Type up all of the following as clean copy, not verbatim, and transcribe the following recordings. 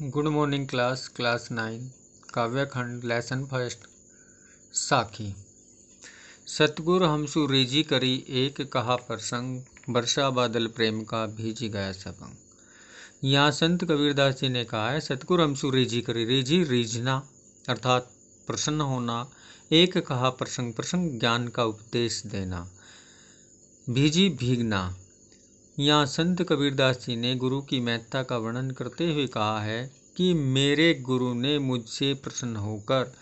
Good morning class 9 काव्यखंड lesson first. Sakhi. सतगुर हमसु रीझी करी एक कहा प्रसंग, वर्षा बादल प्रेम का भीजी गया सबंग। यहाँ संत कबीरदास जी ने कहा है, सतगुर हमसु रीझी करी। रीझी रीझना अर्थात प्रसन्न होना, एक कहा प्रसंग प्रसंग ज्ञान का उपदेश देना, भीजी भीगना। यहाँ संत कबीरदास जी ने गुरु की महत्ता का वर्णन करते हुए कहा है कि मेरे गुरु ने मुझसे प्रसन्न होकर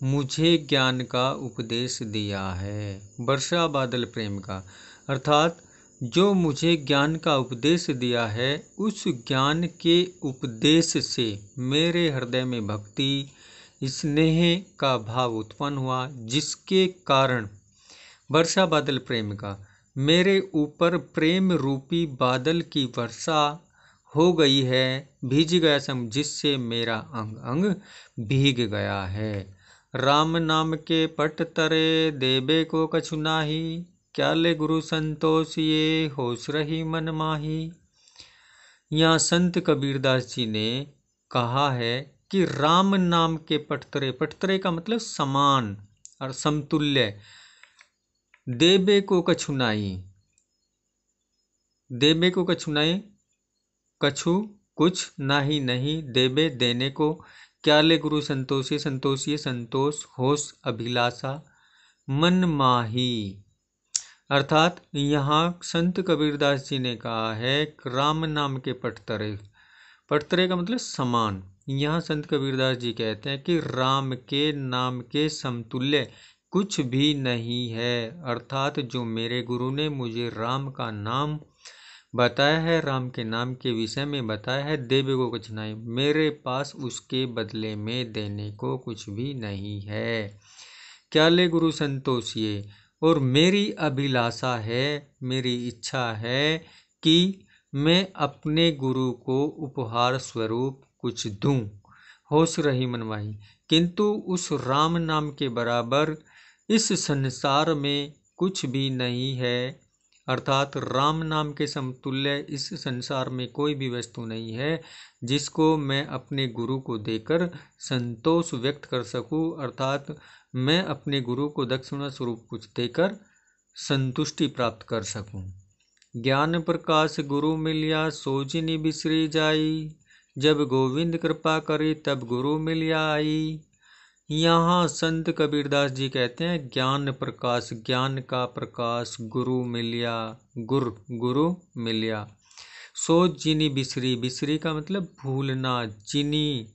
मुझे ज्ञान का उपदेश दिया है। वर्षा बादल प्रेम का अर्थात जो मुझे ज्ञान का उपदेश दिया है, उस ज्ञान के उपदेश से मेरे हृदय में भक्ति स्नेह का भाव उत्पन्न हुआ, जिसके कारण वर्षा बादल प्रेम का मेरे ऊपर प्रेम रूपी बादल की वर्षा हो गई है, भीज गया सम, जिससे मेरा अंग अंग भीग गया है। राम नाम के पट तरे देबे को कछु नाही, क्या ले गुरु संतोष ये होश रही मन माही। यहाँ संत कबीरदास जी ने कहा है कि राम नाम के पटतरे, पटतरे का मतलब समान और समतुल्य, देबे को कछु नाही, देबे को कछु नहीं, कछु कुछ, नाही नहीं, देबे देने को, क्या ले गुरु संतोषी, संतोषी संतोष, होश अभिलाषा, मन माही। अर्थात यहाँ संत कबीरदास जी ने कहा है राम नाम के पटतरे, पटतरे का मतलब समान। यहाँ संत कबीरदास जी कहते हैं कि राम के नाम के समतुल्य कुछ भी नहीं है। अर्थात जो मेरे गुरु ने मुझे राम का नाम बताया है, राम के नाम के विषय में बताया है, देवे को कुछ नहीं, मेरे पास उसके बदले में देने को कुछ भी नहीं है। क्या ले गुरु संतोषिए, और मेरी अभिलाषा है, मेरी इच्छा है कि मैं अपने गुरु को उपहार स्वरूप कुछ दूं, होश रही मनमाही। किंतु उस राम नाम के बराबर इस संसार में कुछ भी नहीं है। अर्थात राम नाम के समतुल्य इस संसार में कोई भी वस्तु नहीं है जिसको मैं अपने गुरु को देकर संतोष व्यक्त कर सकूं। अर्थात मैं अपने गुरु को दक्षिणा स्वरूप कुछ देकर संतुष्टि प्राप्त कर सकूं। ज्ञान प्रकाश गुरु मिलिया सोजिनी बिसरी जाई, जब गोविंद कृपा करी तब गुरु मिलिया आई। यहाँ संत कबीरदास जी कहते हैं ज्ञान प्रकाश, ज्ञान का प्रकाश गुरु मिलिया, गुरु मिलिया। सो जिनी बिसरी, बिसरी का मतलब भूलना, जिनी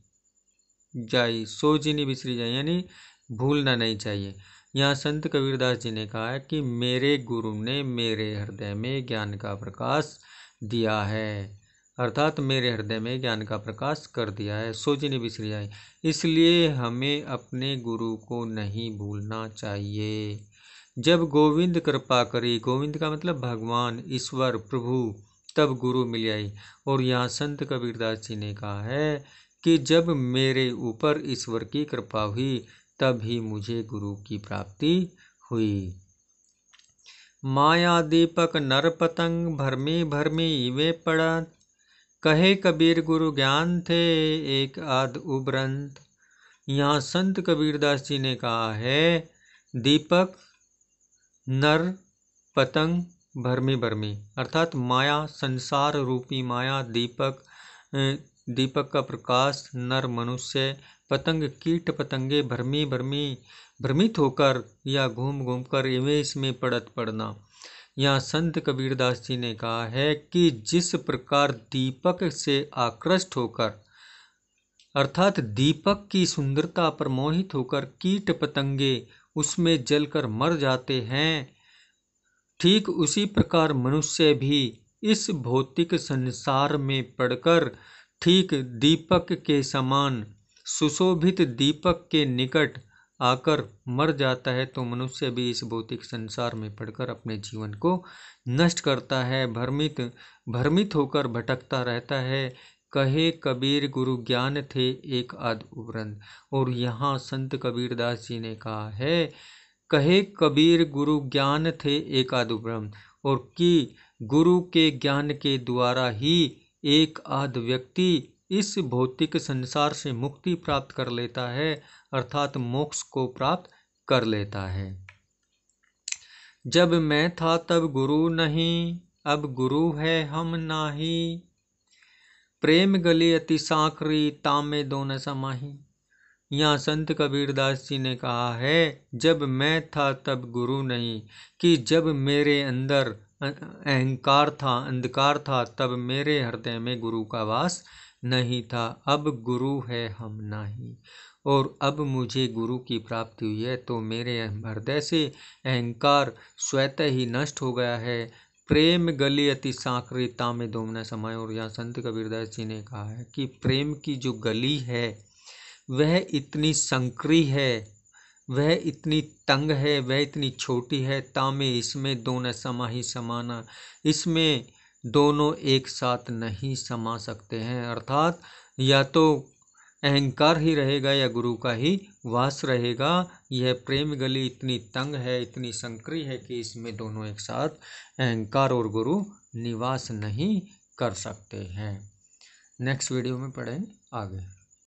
जाई, सो जिनी बिसरी जाई, यानी भूलना नहीं चाहिए। यहाँ संत कबीरदास जी ने कहा है कि मेरे गुरु ने मेरे हृदय में ज्ञान का प्रकाश दिया है, अर्थात मेरे हृदय में ज्ञान का प्रकाश कर दिया है, सोचनी बिसरी जाए। इसलिए हमें अपने गुरु को नहीं भूलना चाहिए। जब गोविंद कृपा करी, गोविंद का मतलब भगवान, ईश्वर, प्रभु, तब गुरु मिल आई। और यहाँ संत कबीरदास जी ने कहा है कि जब मेरे ऊपर ईश्वर की कृपा हुई तब ही मुझे गुरु की प्राप्ति हुई। माया दीपक नर पतंग भरमी भरमी वे पड़ा, कहे कबीर गुरु ज्ञान थे एक आध उबरंत। यहाँ संत कबीरदास जी ने कहा है दीपक नर पतंग भरमी भरमी, अर्थात माया, संसार रूपी माया, दीपक, दीपक का प्रकाश, नर मनुष्य, पतंग कीट पतंगे, भरमी भरमी भ्रमित होकर या घूम घूम कर इवें इसमें पड़ना। यहाँ संत कबीरदास जी ने कहा है कि जिस प्रकार दीपक से आकृष्ट होकर, अर्थात दीपक की सुंदरता पर मोहित होकर कीट पतंगे उसमें जलकर मर जाते हैं, ठीक उसी प्रकार मनुष्य भी इस भौतिक संसार में पड़कर ठीक दीपक के समान, सुशोभित दीपक के निकट आकर मर जाता है। तो मनुष्य भी इस भौतिक संसार में पड़कर अपने जीवन को नष्ट करता है, भ्रमित होकर भटकता रहता है। कहे कबीर गुरु ज्ञान थे एक आध उबरंत। और यहाँ संत कबीरदास जी ने कहा है कहे कबीर गुरु ज्ञान थे एक आध उबरंत, और कि गुरु के ज्ञान के द्वारा ही एक आध व्यक्ति इस भौतिक संसार से मुक्ति प्राप्त कर लेता है, अर्थात मोक्ष को प्राप्त कर लेता है। जब मैं था तब गुरु नहीं, अब गुरु है हम नाही। प्रेम गली अति सांकरी, तामे दोन समाही। यहाँ संत कबीरदास जी ने कहा है, जब मैं था तब गुरु नहीं, कि जब मेरे अंदर अहंकार था, अंधकार था, तब मेरे हृदय में गुरु का वास नहीं था। अब गुरु है हम नाही, और अब मुझे गुरु की प्राप्ति हुई है, तो मेरे हृदय से अहंकार स्वतः ही नष्ट हो गया है। प्रेम गली अति सांकरी, तामे दोमना समाये। और यहाँ संत कबीरदास जी ने कहा है कि प्रेम की जो गली है वह इतनी संकरी है, वह इतनी तंग है, वह इतनी छोटी है। तामे, इसमें दोनों समा ही समाना, इसमें दोनों एक साथ नहीं समा सकते हैं। अर्थात या तो अहंकार ही रहेगा या गुरु का ही वास रहेगा। यह प्रेम गली इतनी तंग है, इतनी संकरी है कि इसमें दोनों एक साथ अहंकार और गुरु निवास नहीं कर सकते हैं। नेक्स्ट वीडियो में पढ़ेंगे आगे।